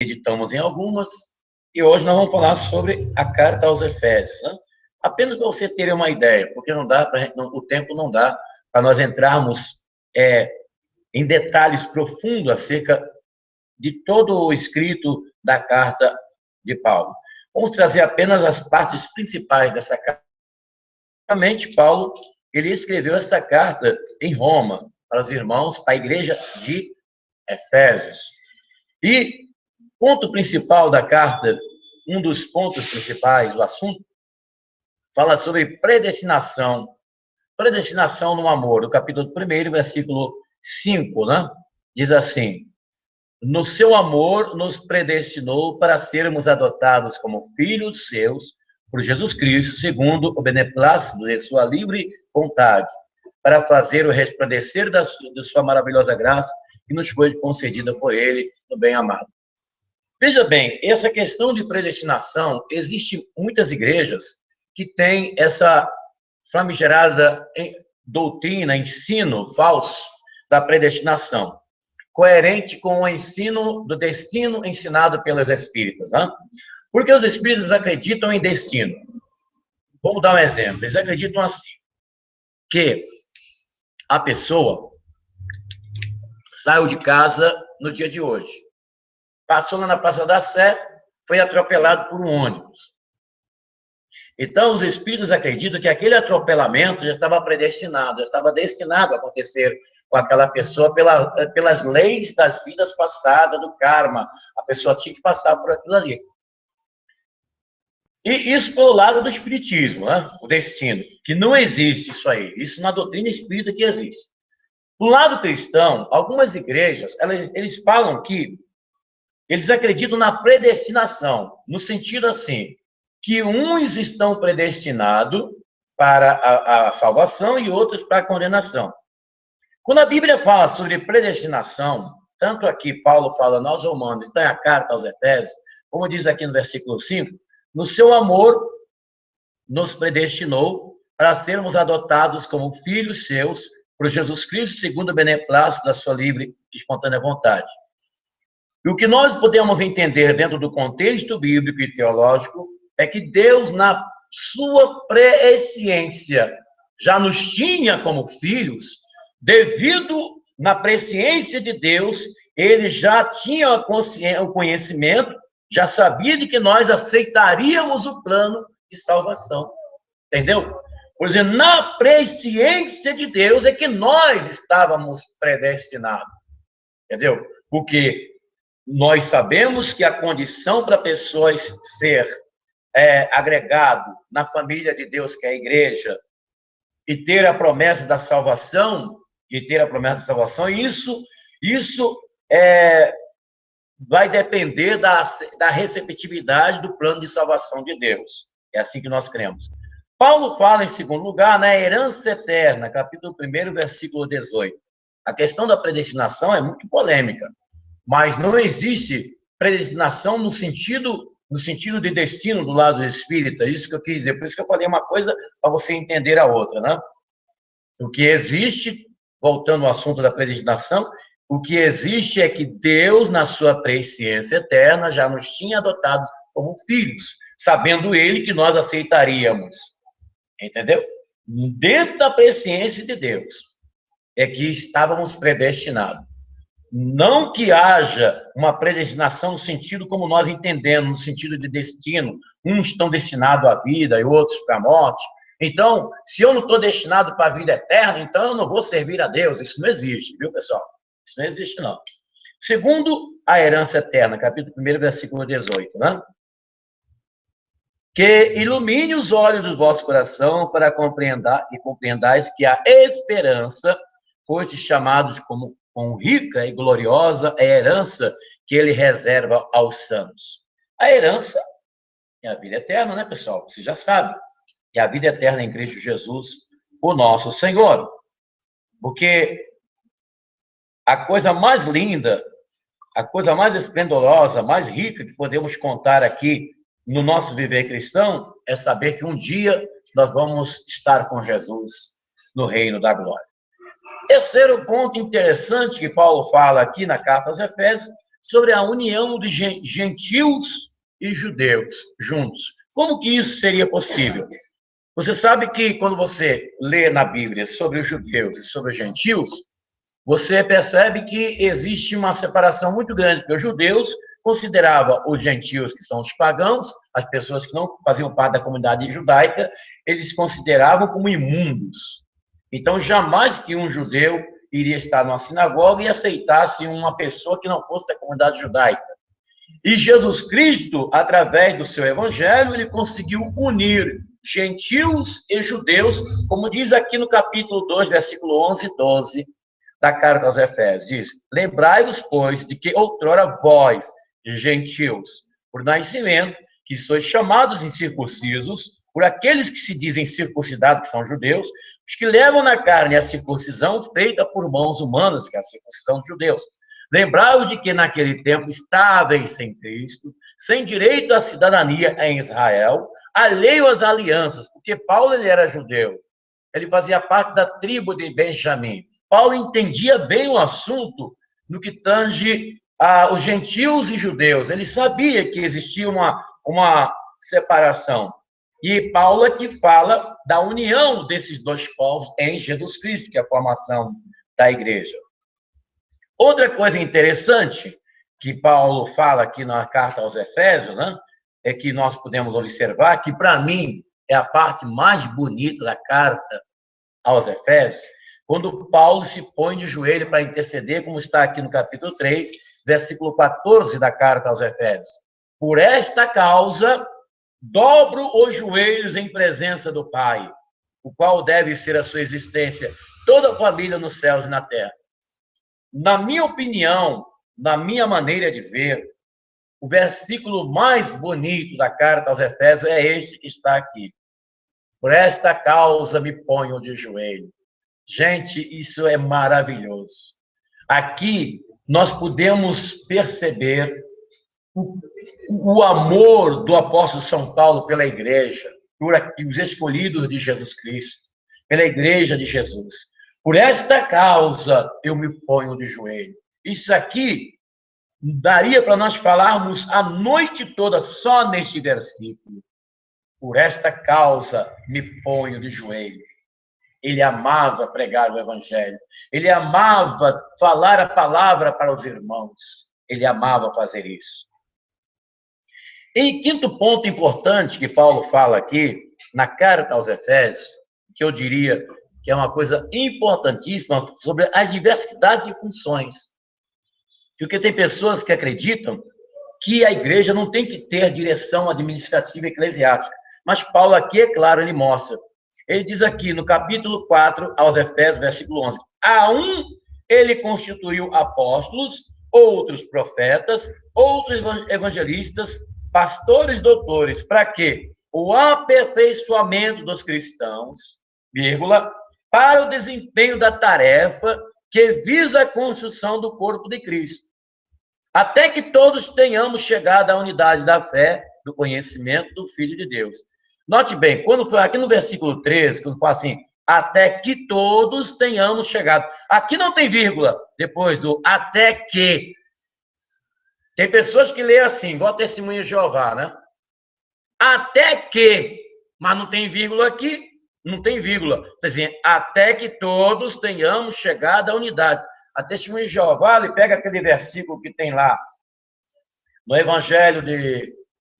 meditamos em algumas, e hoje nós vamos falar sobre a carta aos Efésios, né? Apenas para você ter uma ideia, porque não dá o tempo não dá para nós entrarmos em detalhes profundos acerca de todo o escrito da carta de Paulo. Vamos trazer apenas as partes principais dessa carta. Realmente, Paulo, ele escreveu essa carta em Roma, para os irmãos, para a igreja de Efésios. E ponto principal da carta, um dos pontos principais do assunto, fala sobre predestinação. Predestinação no amor, no capítulo 1, versículo 5, né? Diz assim: no seu amor nos predestinou para sermos adotados como filhos seus por Jesus Cristo, segundo o beneplácito de sua livre vontade, para fazer o resplandecer de sua maravilhosa graça, que nos foi concedida por ele, no bem-amado. Veja bem, essa questão de predestinação, existe muitas igrejas que têm essa famigerada doutrina, ensino falso da predestinação, coerente com o ensino do destino ensinado pelos espíritas, né? Porque os espíritas acreditam em destino. Vamos dar um exemplo. Eles acreditam assim, que a pessoa saiu de casa no dia de hoje, passou lá na Praça da Sé, foi atropelado por um ônibus. Então, os espíritos acreditam que aquele atropelamento já estava predestinado, já estava destinado a acontecer com aquela pessoa pelas leis das vidas passadas, do karma. A pessoa tinha que passar por aquilo ali. E isso pelo lado do espiritismo, né? O destino, que não existe isso aí. Isso na doutrina espírita que existe. Do lado cristão, algumas igrejas, eles falam que eles acreditam na predestinação, no sentido assim, que uns estão predestinados para a salvação e outros para a condenação. Quando a Bíblia fala sobre predestinação, tanto aqui Paulo fala nós Romanos, está a carta aos Efésios, como diz aqui no versículo 5, no seu amor nos predestinou para sermos adotados como filhos seus por Jesus Cristo, segundo o beneplácito da sua livre e espontânea vontade. E o que nós podemos entender dentro do contexto bíblico e teológico é que Deus, na sua presciência, já nos tinha como filhos, devido na presciência de Deus, ele já tinha o conhecimento, já sabia de que nós aceitaríamos o plano de salvação. Entendeu? Por exemplo, na presciência de Deus é que nós estávamos predestinados. Entendeu? Porque nós sabemos que a condição para a pessoa ser agregado na família de Deus, que é a igreja, e ter a promessa da salvação, isso vai depender da receptividade do plano de salvação de Deus. É assim que nós cremos. Paulo fala, em segundo lugar, na herança eterna, capítulo 1, versículo 18. A questão da predestinação é muito polêmica, mas não existe predestinação no sentido de destino do lado espírita. Isso que eu quis dizer. Por isso que eu falei uma coisa para você entender a outra, né? O que existe, voltando ao assunto da predestinação, o que existe é que Deus, na sua presciência eterna, já nos tinha adotados como filhos, sabendo ele que nós aceitaríamos. Entendeu? Dentro da presciência de Deus é que estávamos predestinados. Não que haja uma predestinação no sentido como nós entendemos, no sentido de destino. Uns estão destinados à vida e outros para a morte. Então, se eu não estou destinado para a vida eterna, então eu não vou servir a Deus. Isso não existe, viu, pessoal? Isso não existe, não. Segundo a herança eterna, capítulo 1, versículo 18, né? Que ilumine os olhos do vosso coração para compreendais que a esperança foste chamados como com rica e gloriosa é a herança que ele reserva aos santos. A herança é a vida eterna, né, pessoal? Você já sabe. É a vida eterna em Cristo Jesus, o nosso Senhor. Porque a coisa mais linda, a coisa mais esplendorosa, mais rica que podemos contar aqui no nosso viver cristão é saber que um dia nós vamos estar com Jesus no reino da glória. Terceiro ponto interessante que Paulo fala aqui na carta aos Efésios sobre a união de gentios e judeus juntos. Como que isso seria possível? Você sabe que quando você lê na Bíblia sobre os judeus e sobre os gentios, você percebe que existe uma separação muito grande, porque os judeus consideravam os gentios, que são os pagãos, as pessoas que não faziam parte da comunidade judaica, eles consideravam como imundos. Então, jamais que um judeu iria estar numa sinagoga e aceitasse uma pessoa que não fosse da comunidade judaica. E Jesus Cristo, através do seu evangelho, ele conseguiu unir gentios e judeus, como diz aqui no capítulo 2, versículo 11 e 12 da carta aos Efésios. Diz: lembrai-vos, pois, de que outrora vós, gentios, por nascimento, que sois chamados incircuncisos, por aqueles que se dizem circuncidados, que são judeus, os que levam na carne a circuncisão feita por mãos humanas, que é a circuncisão dos judeus. Lembrai-vos de que naquele tempo estáveis sem Cristo, sem direito à cidadania em Israel, alheio às alianças, porque Paulo ele era judeu, ele fazia parte da tribo de Benjamim. Paulo entendia bem o assunto no que tange os gentios e judeus. Ele sabia que existia uma separação. E Paulo é que fala da união desses dois povos em Jesus Cristo, que é a formação da igreja. Outra coisa interessante que Paulo fala aqui na carta aos Efésios, né, é que nós podemos observar que, para mim, é a parte mais bonita da carta aos Efésios, quando Paulo se põe de joelho para interceder, como está aqui no capítulo 3, versículo 14 da carta aos Efésios. Por esta causa, dobro os joelhos em presença do Pai, o qual deve ser a sua existência, toda a família nos céus e na terra. Na minha opinião, na minha maneira de ver, o versículo mais bonito da carta aos Efésios é este que está aqui. Por esta causa me ponho de joelho. Gente, isso é maravilhoso. Aqui nós podemos perceber o amor do apóstolo São Paulo pela igreja, por os escolhidos de Jesus Cristo, pela igreja de Jesus. Por esta causa eu me ponho de joelho. Isso aqui daria para nós falarmos a noite toda só neste versículo. Por esta causa me ponho de joelho. Ele amava pregar o evangelho. Ele amava falar a palavra para os irmãos. Ele amava fazer isso. E quinto ponto importante que Paulo fala aqui, na carta aos Efésios, que eu diria que é uma coisa importantíssima, sobre a diversidade de funções. Porque tem pessoas que acreditam que a igreja não tem que ter direção administrativa e eclesiástica. Mas Paulo aqui, é claro, ele mostra. Ele diz aqui no capítulo 4, aos Efésios, versículo 11. A um ele constituiu apóstolos, outros profetas, outros evangelistas, pastores, doutores. Para quê? O aperfeiçoamento dos cristãos, vírgula, para o desempenho da tarefa que visa a construção do corpo de Cristo. Até que todos tenhamos chegado à unidade da fé, do conhecimento do Filho de Deus. Note bem, quando foi aqui no versículo 13, quando fala assim, até que todos tenhamos chegado. Aqui não tem vírgula, depois do até que. Tem pessoas que lêem assim, igual Testemunha de Jeová, né? Até que, mas não tem vírgula aqui, não tem vírgula. Quer dizer, até que todos tenhamos chegado à unidade. A Testemunha de Jeová, ele pega aquele versículo que tem lá, no Evangelho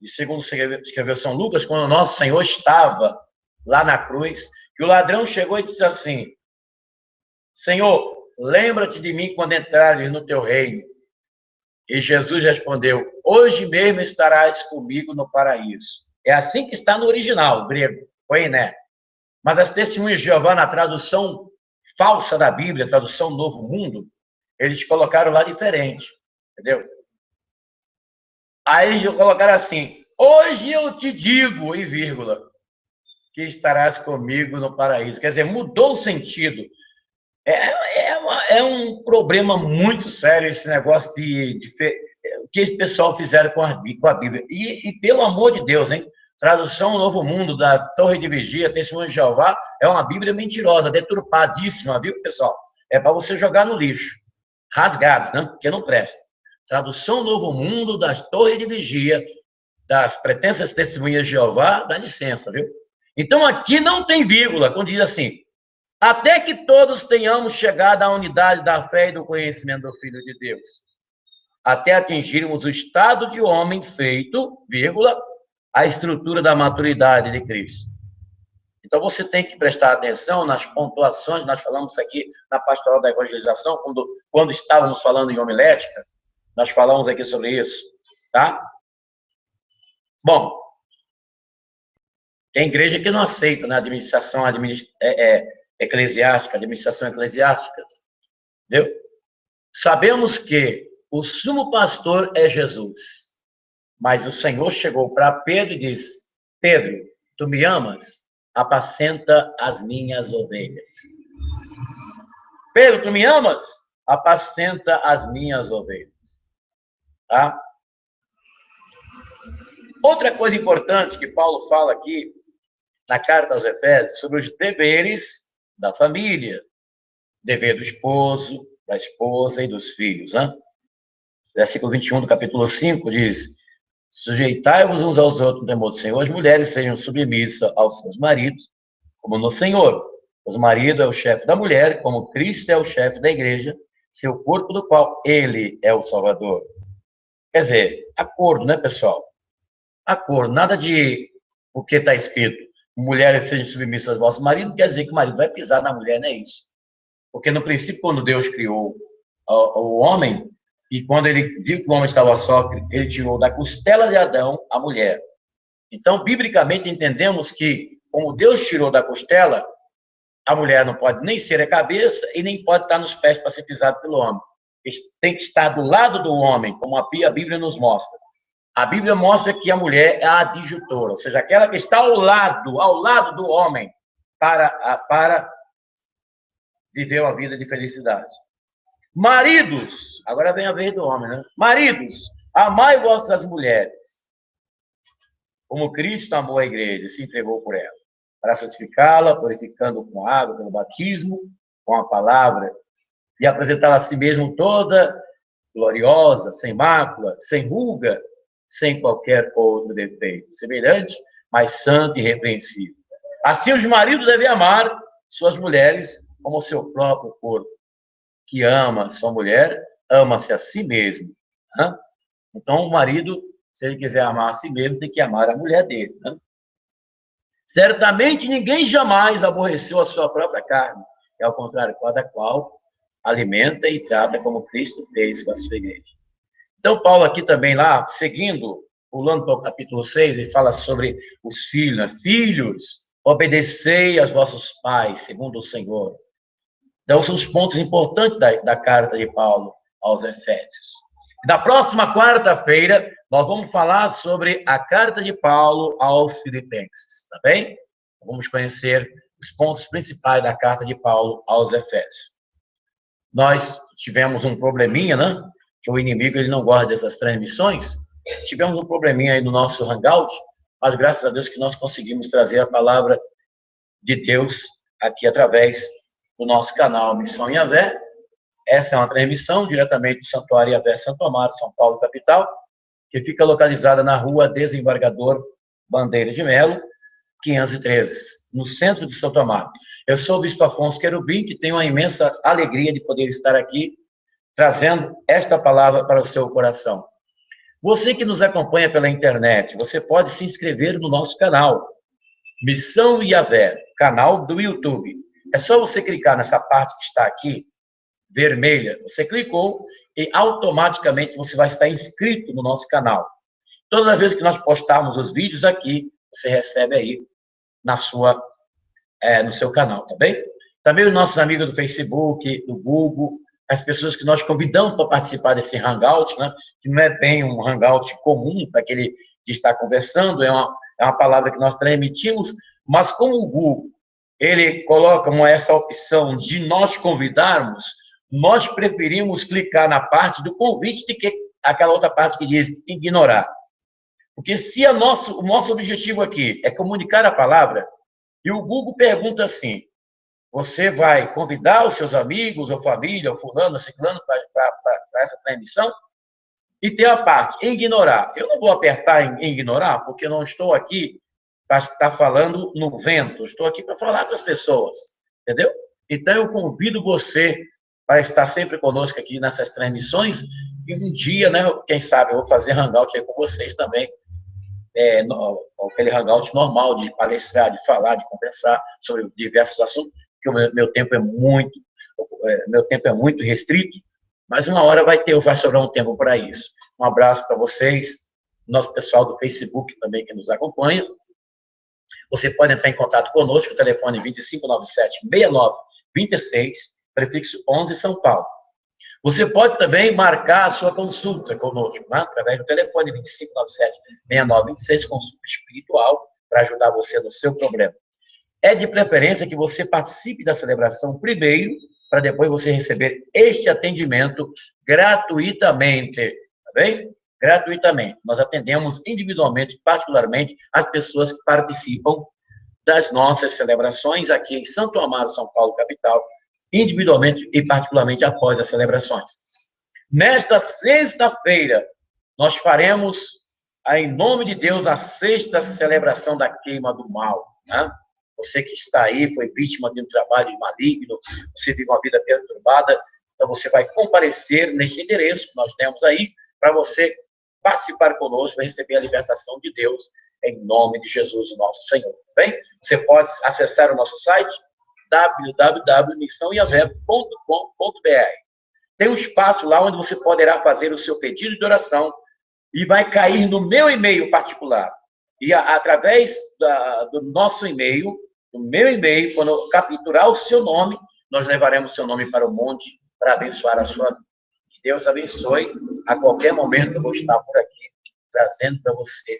segundo escreveu São Lucas, quando o nosso Senhor estava lá na cruz, que o ladrão chegou e disse assim, Senhor, lembra-te de mim quando entrares no teu reino. E Jesus respondeu, hoje mesmo estarás comigo no paraíso. É assim que está no original, grego, né? Mas as Testemunhas de Jeová, na tradução falsa da Bíblia, tradução Novo Mundo, eles colocaram lá diferente, entendeu? Aí eles colocaram assim, hoje eu te digo, e vírgula, que estarás comigo no paraíso. Quer dizer, mudou o sentido. É um problema muito sério esse negócio de que esse pessoal fizeram com a Bíblia. E pelo amor de Deus, hein? Tradução Novo Mundo, da Torre de Vigia, Testemunho de Jeová, é uma Bíblia mentirosa, deturpadíssima, viu, pessoal? É para você jogar no lixo. Rasgada, né? Porque não presta. Tradução Novo Mundo, das Torres de Vigia, das Pretensas Testemunhas de Jeová, dá licença, viu? Então, aqui não tem vírgula, quando diz assim, até que todos tenhamos chegado à unidade da fé e do conhecimento do Filho de Deus, até atingirmos o estado de homem feito, vírgula, a estrutura da maturidade de Cristo. Então, você tem que prestar atenção nas pontuações, nós falamos aqui na pastoral da evangelização, quando estávamos falando em homilética, nós falamos aqui sobre isso, tá? Bom, tem igreja que não aceita, né? Administração eclesiástica, administração eclesiástica, entendeu? Sabemos que o sumo pastor é Jesus, mas o Senhor chegou para Pedro e disse, Pedro, tu me amas? Apacenta as minhas ovelhas. Pedro, tu me amas? Apacenta as minhas ovelhas. Tá? Outra coisa importante que Paulo fala aqui na carta aos Efésios sobre os deveres da família, dever do esposo, da esposa e dos filhos. Né? Versículo 21 do capítulo 5 diz, sujeitai-vos uns aos outros no temor do Senhor, as mulheres sejam submissas aos seus maridos, como no Senhor. Os maridos é o chefe da mulher, como Cristo é o chefe da igreja, seu corpo do qual ele é o Salvador. Quer dizer, acordo, né, pessoal? Acordo, nada de o que está escrito, mulheres sejam submissas aos vossos maridos, quer dizer que o marido vai pisar na mulher, não é isso. Porque no princípio, quando Deus criou o homem, e quando ele viu que o homem estava só, ele tirou da costela de Adão a mulher. Então, biblicamente, entendemos que, como Deus tirou da costela, a mulher não pode nem ser a cabeça e nem pode estar nos pés para ser pisado pelo homem. Tem que estar do lado do homem, como a Bíblia nos mostra. A Bíblia mostra que a mulher é a adjutora, ou seja, aquela que está ao lado do homem, para viver uma vida de felicidade. Maridos, agora vem a vez do homem, né? Maridos, amai vossas mulheres, como Cristo amou a igreja e se entregou por ela, para santificá-la, purificando com água pelo batismo, com a palavra, e apresentá-la a si mesmo toda gloriosa, sem mácula, sem ruga, sem qualquer outro defeito, semelhante, mas santo e irrepreensível. Assim os maridos devem amar suas mulheres como o seu próprio corpo. Que ama a sua mulher, ama-se a si mesmo. Né? Então, o marido, se ele quiser amar a si mesmo, tem que amar a mulher dele. Né? Certamente, ninguém jamais aborreceu a sua própria carne. É ao contrário, cada qual alimenta e trata como Cristo fez com a sua igreja. Então, Paulo aqui também lá, seguindo, pulando para o capítulo 6, ele fala sobre os filhos. Né? Filhos, obedecei aos vossos pais, segundo o Senhor. Então, são os pontos importantes da carta de Paulo aos Efésios. Na próxima quarta-feira, nós vamos falar sobre a carta de Paulo aos Filipenses, tá bem? Vamos conhecer os pontos principais da carta de Paulo aos Efésios. Nós tivemos um probleminha, né? Que o inimigo ele não gosta dessas transmissões. Tivemos um probleminha aí no nosso Hangout, mas graças a Deus que nós conseguimos trazer a palavra de Deus aqui através do nosso canal Missão Yahvé. Essa é uma transmissão diretamente do Santuário Yahvé Santo Amaro, São Paulo, capital, que fica localizada na rua Desembargador Bandeira de Melo, 513, no centro de Santo Amaro. Eu sou o Bispo Afonso Querubim, que tenho uma imensa alegria de poder estar aqui, trazendo esta palavra para o seu coração. Você que nos acompanha pela internet, você pode se inscrever no nosso canal, Missão Yahvé, canal do YouTube. É só você clicar nessa parte que está aqui, vermelha. Você clicou e automaticamente você vai estar inscrito no nosso canal. Todas as vezes que nós postarmos os vídeos aqui, você recebe aí no seu canal, tá bem? Também os nossos amigos do Facebook, do Google, as pessoas que nós convidamos para participar desse Hangout, né? Que não é bem um Hangout comum para aquele de estar conversando, é uma palavra que nós transmitimos, mas como o Google ele coloca essa opção de nós convidarmos, nós preferimos clicar na parte do convite do que aquela outra parte que diz ignorar. Porque se o nosso objetivo aqui é comunicar a palavra, e o Google pergunta assim, você vai convidar os seus amigos, ou família, ou fulano, ou ciclano, para essa transmissão? E tem a parte ignorar. Eu não vou apertar em ignorar, porque eu não estou aqui para estar falando no vento. Estou aqui para falar com as pessoas. Entendeu? Então, eu convido você para estar sempre conosco aqui nessas transmissões. E um dia, né, quem sabe, eu vou fazer hangout aí com vocês também. Aquele hangout normal de palestrar, de falar, de conversar sobre diversos assuntos, porque o meu tempo é muito restrito, mas uma hora vai sobrar um tempo para isso. Um abraço para vocês, nosso pessoal do Facebook também que nos acompanha. Você pode entrar em contato conosco, o telefone 2597-6926, prefixo 11, São Paulo. Você pode também marcar a sua consulta conosco, né? Através do telefone 2597-6926, consulta espiritual, para ajudar você no seu problema. É de preferência que você participe da celebração primeiro, para depois você receber este atendimento gratuitamente, tá bem? Gratuitamente. Nós atendemos individualmente, particularmente, as pessoas que participam das nossas celebrações aqui em Santo Amaro, São Paulo, capital, individualmente e particularmente após as celebrações. Nesta sexta-feira, nós faremos, em nome de Deus, a sexta celebração da queima do mal, né? Você que está aí, foi vítima de um trabalho maligno, você vive uma vida perturbada, então você vai comparecer neste endereço que nós temos aí, para você participar conosco e receber a libertação de Deus, em nome de Jesus, nosso Senhor. Bem? Você pode acessar o nosso site, www.missãoiavé.com.br. Tem um espaço lá onde você poderá fazer o seu pedido de oração e vai cair no meu e-mail particular. E através do nosso e-mail, do meu e-mail, quando eu capturar o seu nome, nós levaremos o seu nome para o monte para abençoar a sua vida. Que Deus abençoe. A qualquer momento eu vou estar por aqui trazendo para você